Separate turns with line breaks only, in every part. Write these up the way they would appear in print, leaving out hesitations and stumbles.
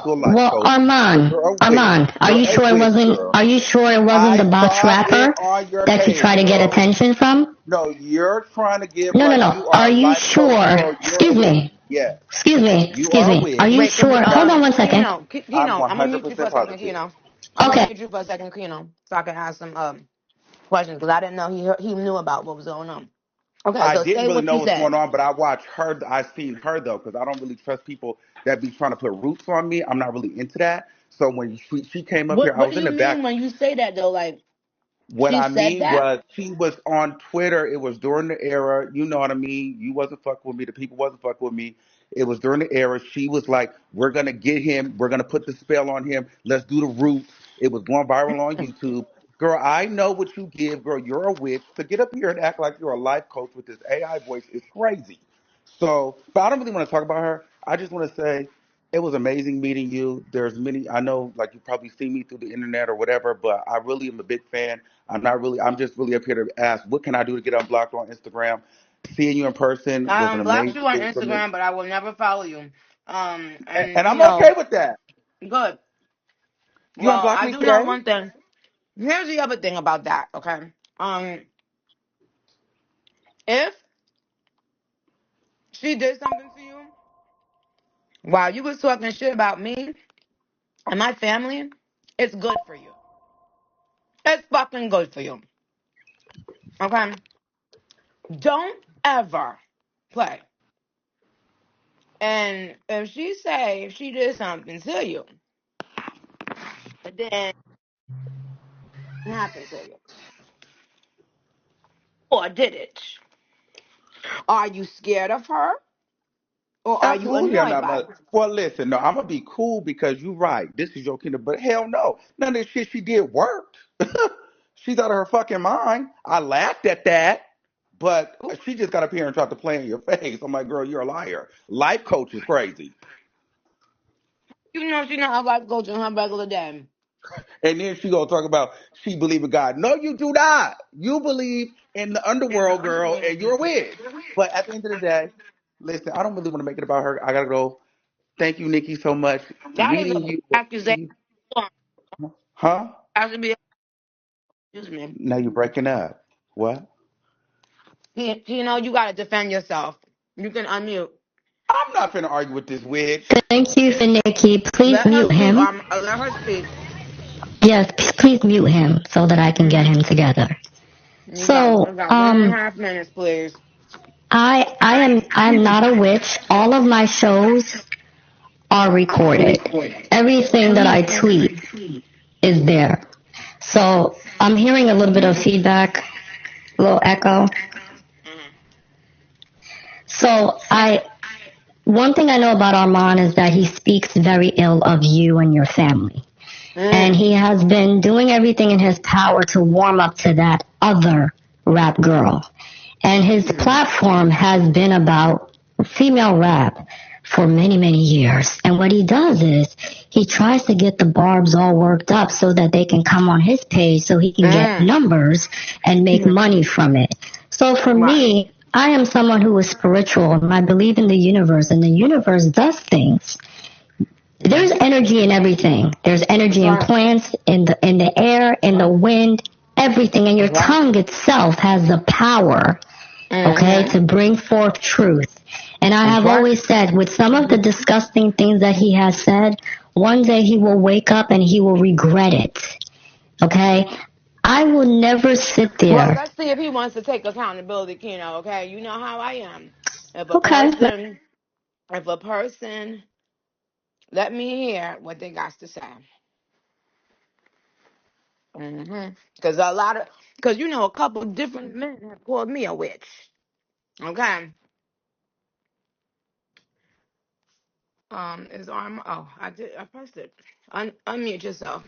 to a life
Well,
coach. So
Armand,
you're a witch.
Armand, are
You're
you
a
sure it
witch,
wasn't?
girl.
Are you sure it wasn't the
I
botch
saw it
rapper
on your
that you
page,
try to get
girl.
attention from?
No, you're trying to give
No, no,
like
no.
you are
Are
a
you
life coach,
sure?
girl. You're a
Excuse
witch.
me.
Yes,
Excuse me.
you
Excuse
are a
me. Are
witch.
you
Wait, can we,
sure? Hold on one second.
I'm
I'm gonna mute you for a
100%
second,
positive.
Keno. I'm gonna
Okay.
mute you for a second, Keno, so I can ask some questions because I didn't know he knew about what was going on. Okay,
I
so
didn't
say
really
what
know
you
what's
said.
going on, but I watched her. I seen her though, because I don't really trust people that be trying to put roots on me. I'm not really into that. So when she came up here, I
What
was
do
in
you
the
mean
back.
when you say that though? Like
What
she
I
said
mean
that?
was she was on Twitter. It was during the era. You know what I mean? You wasn't fucking with me. The people wasn't fucking with me. It was during the era. She was like, "We're gonna get him. We're gonna put the spell on him. Let's do the roots." It was going viral on YouTube. Girl, I know what you give. Girl, you're a witch. To get up here and act like you're a life coach with this AI voice is crazy. So, but I don't really want to talk about her. I just want to say it was amazing meeting you. There's many, I know, like you probably see me through the internet or whatever, but I really am a big fan. I'm just really up here to ask, what can I do to get unblocked on Instagram? Seeing you in person was
I
an
unblocked
amazing
you on
thing for me.
Instagram, but I will never follow you. And
And I'm okay with that.
good.
You
Well,
unblocked
I
me
do know
today?
one thing. Here's the other thing about that. Okay. Um, if she did something to you while you was talking shit about me and my family, it's good for you. It's fucking good for you. Okay. Don't ever play. And if she did something to you, then it happened to you. Or did it? Are you scared of her? Or are you
Absolutely, I'm
annoyed
not
by
much.
her?
Well, listen, no, I'm gonna be cool because you're right. This is your kingdom, but hell no, none of the shit she did worked. She's out of her fucking mind. I laughed at that, but
Ooh,
she just got up here and tried to play in your face. I'm like, girl, you're a liar. Life coach is crazy.
you know she not a life coach in her regular day.
And then she gonna talk about she believe in God. No, you do not. You believe in the underworld, girl, and you're a witch. But at the end of the day, listen, I don't really want to make it about her. I gotta go. Thank you, Nikki, so much.
That is
Meeting
a
you was
accusation.
key. Huh?
That should be excuse me.
Now you're breaking up. What?
You know you gotta defend yourself. You can unmute.
I'm not finna argue with this witch.
Thank you for Nikki. Please
Let her
mute
speak.
him.
Let her speak.
Yes, please mute him so that I can get
Hmm.
him together.
You
So,
got 1.5 minutes, please.
I'm not a witch. All of my shows are recorded. Everything that I tweet is there. So I'm hearing a little bit of feedback, a little echo. So one thing I know about Armand is that he speaks very ill of you and your family. And
Mm.
he has been doing everything in his power to warm up to that other rap girl. And his platform has been about female rap for many, many years. And what he does is he tries to get the barbs all worked up so that they can come on his page so he can get
Mm.
numbers and make money from it. So for
Right.
me, I am someone who is spiritual and I believe in the universe, and the universe does things. There's
Mm-hmm.
energy in everything. There's
That's
energy in
right.
plants, in the air, in the wind, everything. And your
That's right.
tongue itself has the power, okay,
Mm-hmm.
to bring forth truth. And I
That's
have
right.
always said, with some of the disgusting things that he has said, one day he will wake up and he will regret it. Okay? I will never sit
Well,
there.
let's see if he wants to take accountability, Keno. Okay, you know how I am. If a
Okay.
person, if a person, let me hear what they got to say. Because because a couple of different men have called me a witch. Okay. Is arm? Oh, I did. I pressed it. Unmute yourself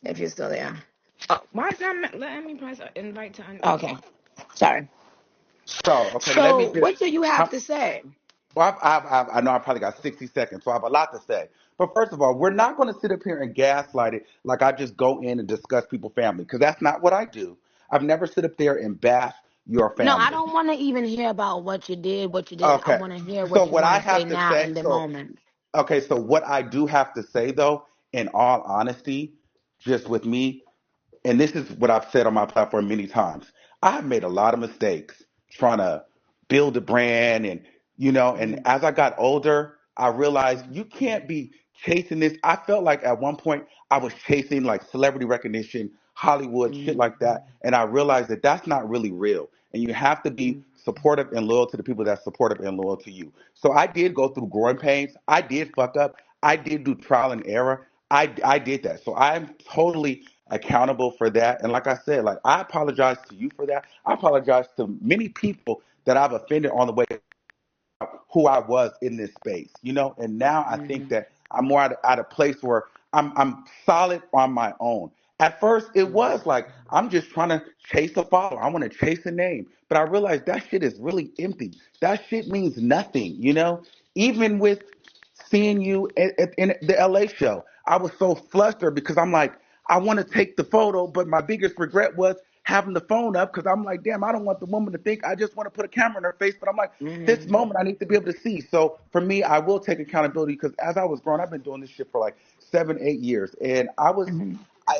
if you're still there. Oh, why is that letting me press invite to? Okay. Sorry.
So, okay, let me
So,
just.
what do you
I'm,
have to say?
well, I know I probably got 60 seconds, so I have a lot to say. But first of all, we're not going to sit up here and gaslight it like I just go in and discuss people's family, because that's not what I do. I've never sit up there and bash your
No, I
family.
don't want to even hear about what you did, what you didn't. I
Okay.
want to hear
So
what you
what
want
I
to say
have to
now
say,
in the
so
moment.
Okay, so what I do have to say though, in all honesty, just with me, and this is what I've said on my platform many times. I have made a lot of mistakes trying to build a brand and
Mm-hmm.
as I got older, I realized you can't be chasing this. I felt like at one point I was chasing like celebrity recognition, Hollywood, shit
Mm-hmm.
like that, and I realized that that's not really real. And you have to be supportive and loyal to the people that's supportive and loyal to you. So I did go through growing pains. I did fuck up. I did do trial and error. I did that. So I'm totally accountable for that. And like I said, like I apologize to you for that. I apologize to many people that I've offended on the way who I was in this space. And now I think
Mm-hmm.
that I'm more at a place where I'm solid on my own. At first, it was like I'm just trying to chase a follower. I want to chase a name, but I realized that shit is really empty. That shit means nothing. Even with seeing you in the LA show, I was so flustered because I'm like, I want to take the photo, but my biggest regret was having the phone up because I'm like, damn, I don't want the woman to think I just want to put a camera in her face, but I'm like, this
Mm-hmm.
moment I need to be able to see. So for me, I will take accountability because as I was growing, I've been doing this shit for like 7, 8 years, and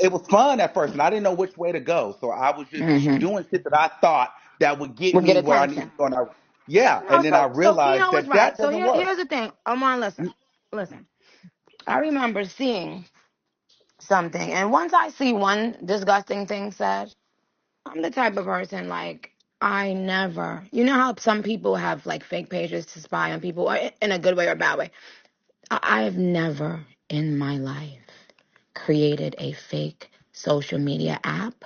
it was fun at first, and I didn't know which way to go. So I was just
Mm-hmm.
doing shit that I thought that would get
We'll get
me where I need to
attention.
go. Yeah,
No,
and then I
so
realized
Keno was
that
right.
that
So
doesn't work.
here's the thing. Armon, listen. I remember seeing something, and once I see one disgusting thing said, I'm the type of person like I never. You know how some people have like fake pages to spy on people, or in a good way or a bad way. I've never in my life created a fake social media app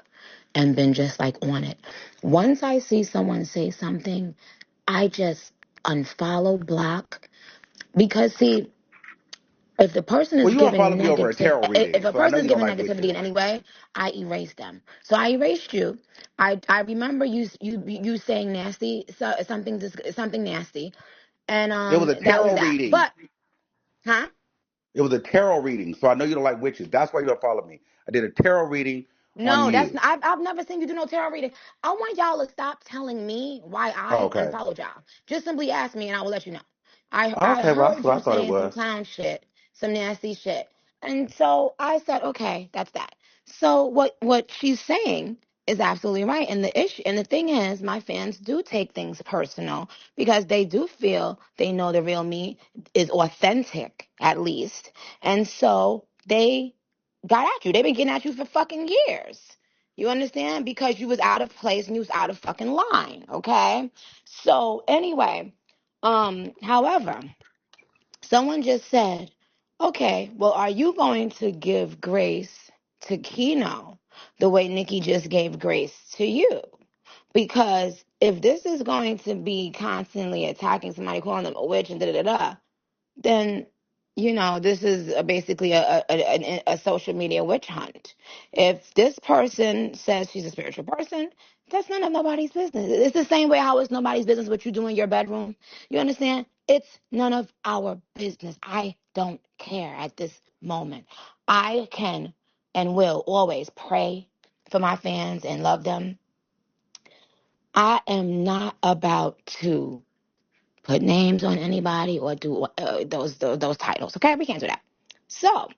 and been just like on it. Once I see someone say something, I just unfollow, block. Because see, if the person
Well,
is
you don't follow
giving
me over a
negative,
tarot
if
reading,
a
so I know
person is
you don't
giving
like
negativity
witches.
in any way, I erase them. So I erased you. I remember you saying nasty, something nasty, and
It was a
that was
tarot
that.
reading.
But huh?
It was a tarot reading, so I know you don't like witches. That's why you don't follow me. I did a tarot reading on
No,
you.
I've never seen you do no tarot reading. I want y'all to stop telling me why
Oh,
I
okay.
unfollowed y'all. Just simply ask me and I will let you know.
Oh,
I
okay, well, that's
heard
what I
you
thought it
saying some
was.
clown shit, some nasty shit. And so I said, okay, that's that. So what she's saying is absolutely right. And the thing is, my fans do take things personal because they do feel they know the real me is authentic, at least. And so they got at you. They've been getting at you for fucking years. You understand? Because you was out of place and you was out of fucking line. Okay. So anyway, however, someone just said, okay, well, are you going to give grace to Keno the way Nicki just gave grace to you? Because if this is going to be constantly attacking somebody, calling them a witch and da da da da, then this is basically a social media witch hunt. If this person says she's a spiritual person, that's none of nobody's business. It's the same way how it's nobody's business what you do in your bedroom. You understand? It's none of our business. I don't care at this moment. I can and will always pray for my fans and love them. I am not about to put names on anybody or do those titles. Okay, we can't do that. So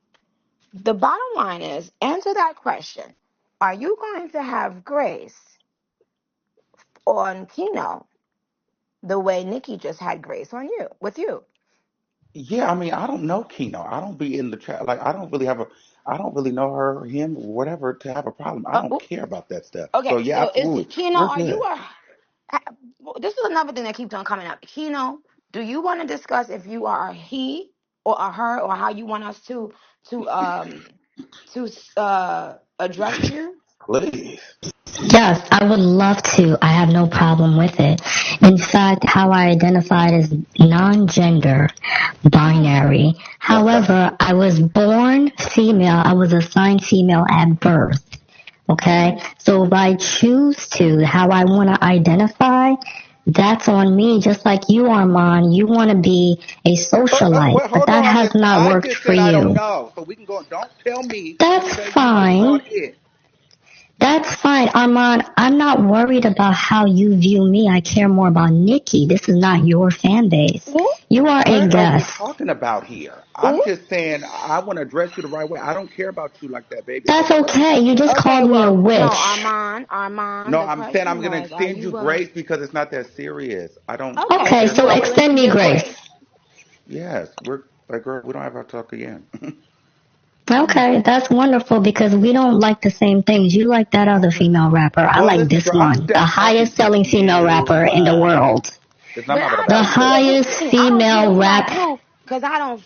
the bottom line is, answer that question: are you going to have grace on Keno the way Nicki just had grace on you with you?
Yeah, I mean, I don't know Keno. I don't be in the chat. Like, I don't really know her or him or whatever to have a problem. I don't
Ooh,
care about that stuff. So
okay,
yeah,
so is
absolutely.
Keno?
We're
Are you
good.
this is another thing that keeps on coming up. Keno, do you want to discuss if you are a he or a her, or how you want us to um address you?
Please.
Yes, I would love to. I have no problem with it. In fact, how I identified is non-gender binary. However, I was born female. I was assigned female at birth. Okay? So if I choose to, how I want to identify, that's on me. Just like you, Armand, you want to be a socialite,
Well,
but
hold
that
on,
has
Miss.
not
I
worked
just
for
said I don't
you.
know. So we can go. Don't tell me to
That's
tell you what is
fine.
on it.
That's fine, Armand. I'm not worried about how you view me. I care more about Nicki. This is not your fan base.
Ooh,
You are a
What are we
guest.
talking about here? I'm
ooh.
just saying I want to address you the right way. I don't care about you like that, baby. I don't
That's
know what you.
okay. You just
Okay,
called me a
well, no,
witch.
Armand.
No,
The
I'm saying
question
I'm gonna
was, are
extend
you
you
willing?
grace because it's not that serious. I don't
Okay,
Okay,
care
so
you are
about
willing
you.
to
extend
give
me
me
grace.
grace.
Yes, we're like girl. We don't have to talk again.
Mm.
Okay, that's wonderful because we don't like the same things. You like that other
Okay.
female rapper. I
Well,
like
listen,
this
girl. I'm
one, the
done talking
highest
to
selling female
you.
rapper in the world.
Listen, I'm
But
not about to
I
The
battle
don't
you
care.
today.
Here's
highest
the thing. I don't care
female
who like
rap.
who, cause I don't.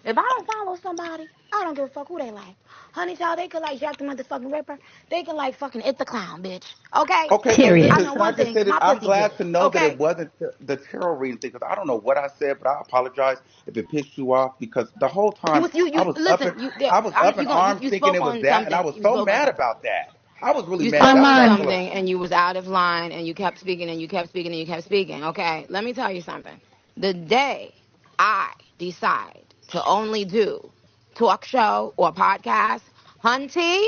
If I don't follow somebody, I don't give a fuck who they like. Honey, child, they could like Jack the motherfucking Ripper. They can like fucking It the Clown, bitch. Okay.
Okay, so
Period.
I
listen.
know
Can I
one
just
thing.
say that
My
I'm
pussy good.
glad to know that it
Okay.
wasn't the tarot reading thing because I don't know what I said, but I apologize if it pissed you off because the whole time
You listen.
I was up in arms
You
thinking
spoke
it was
on
that, and I
something.
was
You
so
spoke on
mad
something.
about that. I was really
You
mad.
spoke
That's
on
why I
Armand,
pull up.
something and you was out of line and you kept speaking and you kept speaking and you kept speaking. Okay, let me tell you something. The day I decide to only do talk show or podcast, hunty,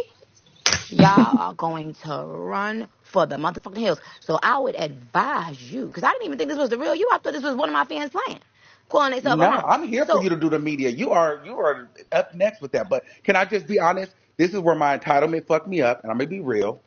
y'all are going to run for the motherfucking hills. So I would advise you, because I didn't even think this was the real you. I thought this was one of my fans playing, calling themselves
No,
Armon.
I'm here for you
So
to do the media. You are up next with that. But can I just be honest? This is where my entitlement fucked me up, and I'm gonna be real.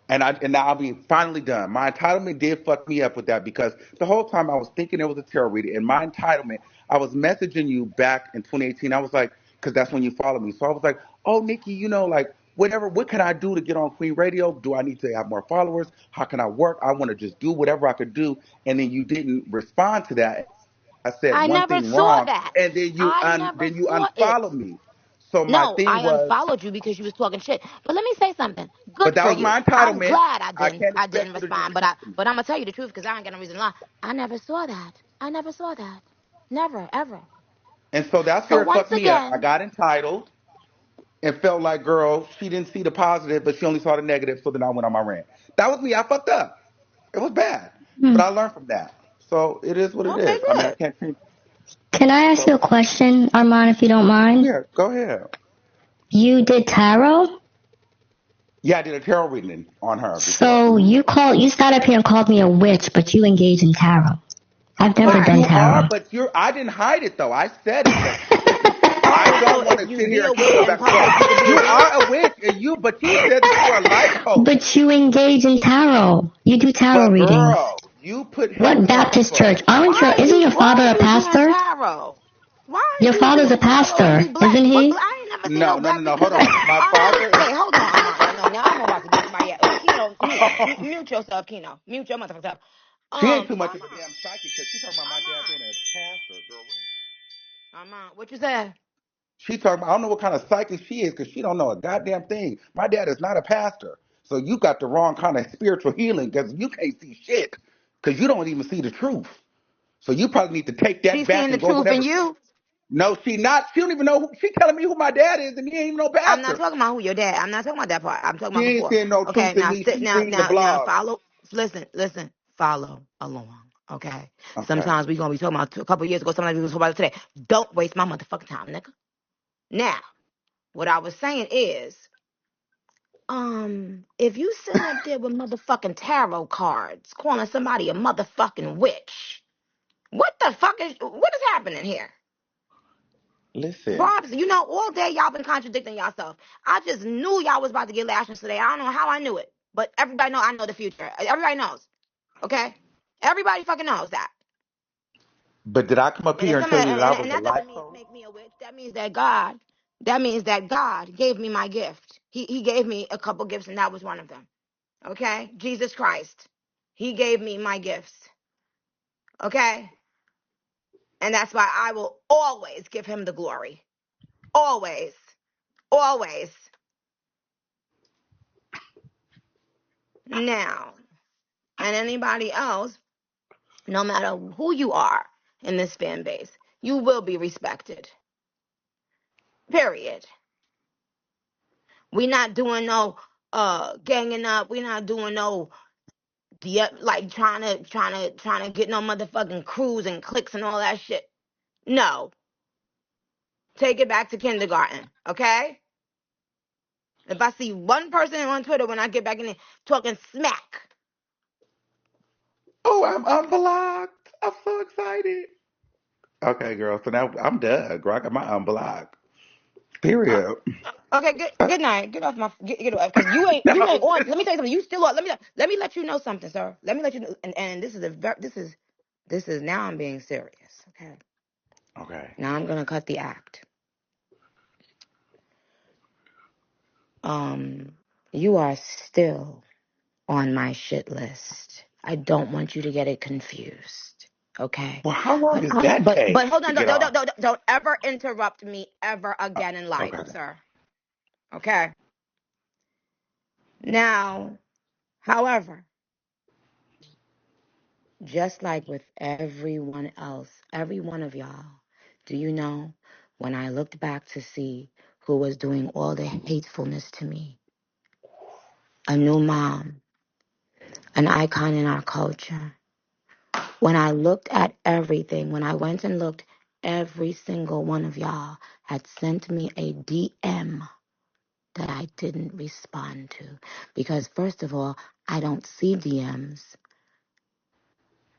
And now I'll be finally done. My entitlement did fuck me up with that because the whole time I was thinking it was a tarot reading. And my entitlement, I was messaging you back in 2018. I was like, because that's when you followed me. So I was like, oh, Nikki, like whatever. What can I do to get on Queen Radio? Do I need to have more followers? How can I work? I want to just do whatever I could do. And then you didn't respond to that. I said
I
one
never
thing
saw
wrong,
that.
and then
I never
you
saw it.
unfollowed me. So my
No,
thing
I
was,
unfollowed you because you was talking shit. But let me say something.
but
Good
that
for
was
you.
my
I'm
entitlement.
glad
I can't
I didn't
expect you to just
respond.
come to me.
But I'm gonna tell you the truth because I ain't got no reason to lie. I never saw that. I never saw that. Never, ever.
And so that's
So
where it
once
fucked me up. I
again,
got entitled and felt like, girl, she didn't see the positive, but she only saw the negative. So then I went on my rant. That was me. I fucked up. It was bad,
hmm.
but I learned from that. So it is what it
okay,
is. I mean, I
good.
can't change.
Can I ask you a
So
question, Armand, if you don't mind?
yeah, go ahead.
You did tarot?
Yeah, I did a tarot reading on her before.
So you sat up here and called me a witch, but you engage in tarot. I've never
But
Right.
done
you are,
tarot.
but you're. I didn't hide it though. I said it. But listen, I
Oh, so
don't want
if
to
you
sit
be
here
a
and keep
witch
going
in
back and forth.
public, you can be a
You
witch.
are a witch, and but you said that you are a life coach.
But you engage in tarot. You do tarot
But
readings.
girl, you put
What
haters on
Baptist
people.
church? Isn't your
Why
father a
are you doing
pastor?
tarot? Why are
Your
you
father's a
doing tarot and
pastor,
you black?
isn't
What
he?
I ain't never seen no
No, no, no,
black
no.
people.
Hold
Listen,
on. My
Armand,
father is.
wait, hold on, Armand. No, now I'm about to get somebody else. Keno, mute yourself, Keno. Mute your motherfucker self.
She ain't too much of a
Armand,
damn psychic because she talking about my dad being a pastor, girl. What?
Armand, what you said?
She talking about, I don't know what kind of psychic she is because she don't know a goddamn thing. My dad is not a pastor. So you got the wrong kind of spiritual healing because you can't see shit because you don't even see the truth. So you probably need to take that
She's
back
seeing the
and go
truth in
whatever.
you.
No, she not. She don't even know. She telling me who my dad is and he ain't even no
I'm not
pastor.
talking about who your dad. I'm not talking about that part. I'm talking
She
about
ain't
before.
seeing no
Okay,
truth in
now
me.
sit
She's reading the
now
blogs.
follow. Listen. Follow along. Okay.
Okay.
Sometimes we gonna be talking about a couple years ago. Sometimes we gonna talk about it today. Don't waste my motherfucking time, nigga. Now, what I was saying is, if you sitting up there with motherfucking tarot cards, calling somebody a motherfucking witch, what is happening here?
Listen.
Bobs, all day y'all been contradicting yourself. I just knew y'all was about to get lashes today. I don't know how I knew it, but everybody know I know the future. Everybody knows. Okay, everybody fucking knows that.
But did I come up
And if
here and
some
tell you that I
and
was a
that
life
doesn't
coach?
make me a witch. That means that God gave me my gift. He gave me a couple gifts, and that was one of them. Okay, Jesus Christ, He gave me my gifts. Okay, and that's why I will always give Him the glory. Always, always. Now, and anybody else, no matter who you are in this fan base, you will be respected. Period. We not doing no ganging up. We not doing no like trying to get no motherfucking crews and cliques and all that shit. No. Take it back to kindergarten, okay? If I see one person on Twitter when I get back in there talking smack.
Oh, I'm unblocked. I'm so excited. Okay, girl. So now I'm done. Girl, I got my unblocked.
Uh,
Period.
okay, good night. Get off my get off because you ain't
No.
on. Let me tell you something. You still on. Let me let you know something, sir. Let me let you know. And this is now I'm being serious. Okay.
Okay.
Now I'm gonna cut the act. Um, you are still on my shit list. I don't want you to get it confused. Okay.
Well, how long
But
does that
but
take
hold
to
on,
get off?
don't ever interrupt me ever again in life,
Okay.
sir. Okay. Now, however, just like with everyone else, every one of y'all, do you know when I looked back to see who was doing all the hatefulness to me? A new mom, an icon in our culture. When I looked at everything, when I went and looked, every single one of y'all had sent me a DM that I didn't respond to. Because, first of all, I don't see DMs.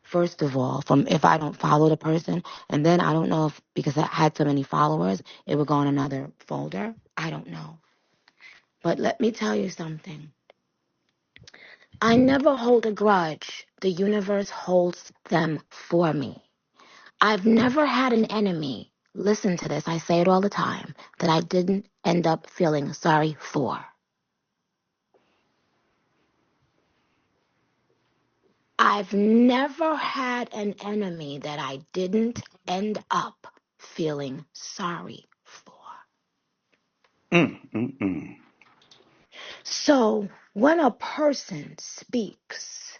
First of all, from if I don't follow the person, and then I don't know if because I had so many followers, it would go in another folder. I don't know. But let me tell you something. I never hold a grudge. The universe holds them for me. I've never had an enemy, listen to this, I say it all the time, that I didn't end up feeling sorry for. I've never had an enemy that I didn't end up feeling sorry for.
Mm.
So when a person speaks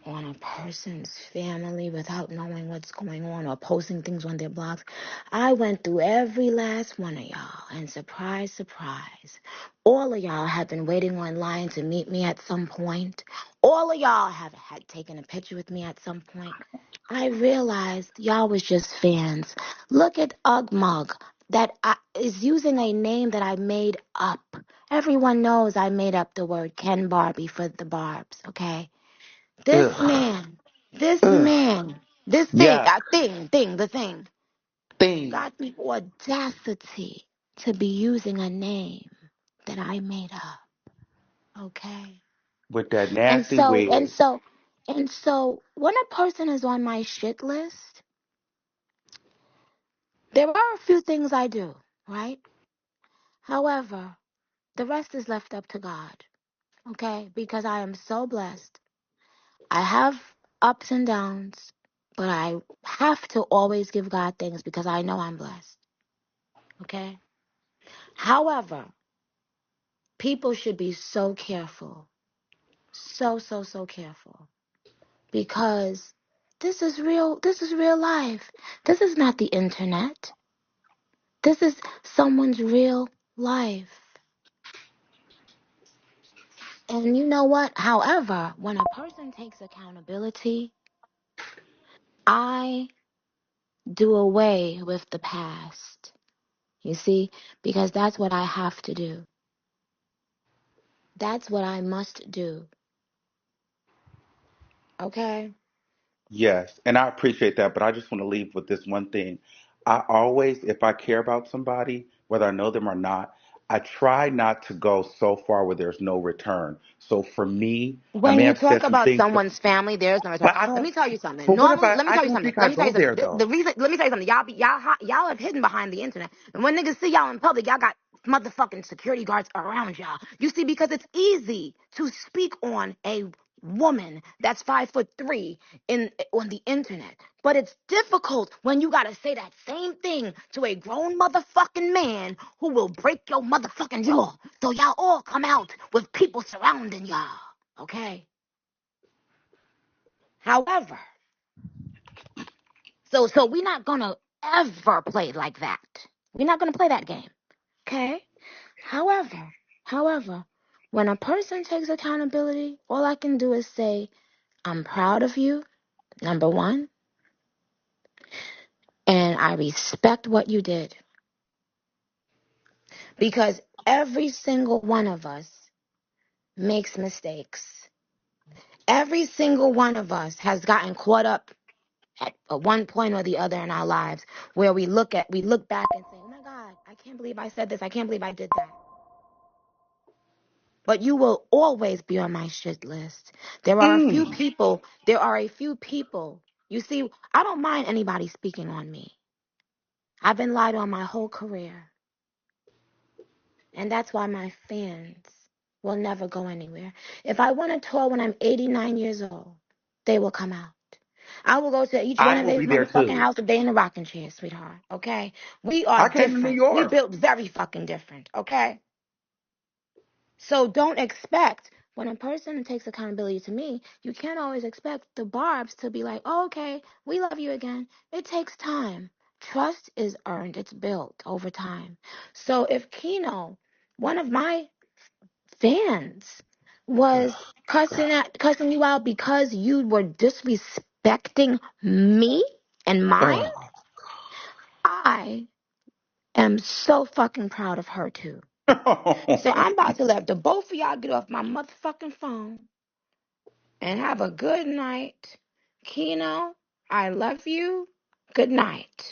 on a person's family without knowing what's going on or posting things on their blogs. I went through every last one of y'all, and surprise, surprise, all of y'all have been waiting online to meet me at some point. All of y'all have had taken a picture with me at some point. I realized y'all was just fans. Look at Ugmug is using a name that I made up. Everyone knows I made up the word Ken Barbie for the Barbs, okay? This
Ugh.
man, this
Ugh.
man, this thing,
Yuck.
the thing,
Thing.
got the audacity to be using a name that I made up. Okay.
With that
And
nasty
so, and
wig.
so, and so, when a person is on my shit list, there are a few things I do, right? However, the rest is left up to God. Okay. Because I am so blessed. I have ups and downs, but I have to always give God thanks because I know I'm blessed. Okay? However, people should be so careful. So, so, so careful. Because this is real. This is real life. This is not the internet. This is someone's real life. And you know what? However, when a person takes accountability, I do away with the past. You see? Because that's what I have to do. That's what I must do. Okay?
Yes, and I appreciate that, but I just want to leave with this one thing. I always, if I care about somebody, whether I know them or not, I try not to go so far where there's no return. So for me, I
When
may
you
have
talk
said some
about
things,
someone's family, there's no return.
but I
Let
don't.
me tell you something.
But what if
Normally, let me
I
tell you
don't
something.
think I
Let me tell
go
you something.
there though?
The reason, let me tell you something. Y'all have hidden behind the internet. And when niggas see y'all in public, y'all got motherfucking security guards around y'all. You see, because it's easy to speak on a woman that's 5'3" on the internet. But it's difficult when you gotta say that same thing to a grown motherfucking man who will break your motherfucking jaw. So y'all all come out with people surrounding y'all. Okay? However, so we're not gonna ever play like that. We're not gonna play that game. Okay? However, when a person takes accountability, all I can do is say, I'm proud of you, number one, and I respect what you did. because every single one of us makes mistakes. Every single one of us has gotten caught up at one point or the other in our lives where we look back and say, oh my God, I can't believe I said this. I can't believe I did that. But you will always be on my shit list. There are a few people. You see, I don't mind anybody speaking on me. I've been lied on my whole career. And that's why my fans will never go anywhere. If I want to tour when I'm 89 years old, they will come out. I will go to each one
I
of
will
their
be there
motherfucking
too.
house if they in a rocking chair, sweetheart. Okay? We are
I came to New
different. We
York.
built very fucking different. Okay? So don't expect when a person takes accountability to me, you can't always expect the Barbs to be like, oh, okay, we love you again. It takes time. Trust is earned. It's built over time. So if Keno, one of my fans, was cussing you out because you were disrespecting me and mine, I am so fucking proud of her too. So I'm about to let the both of y'all get off my motherfucking phone and have a good night. Keno, I love you. Good night.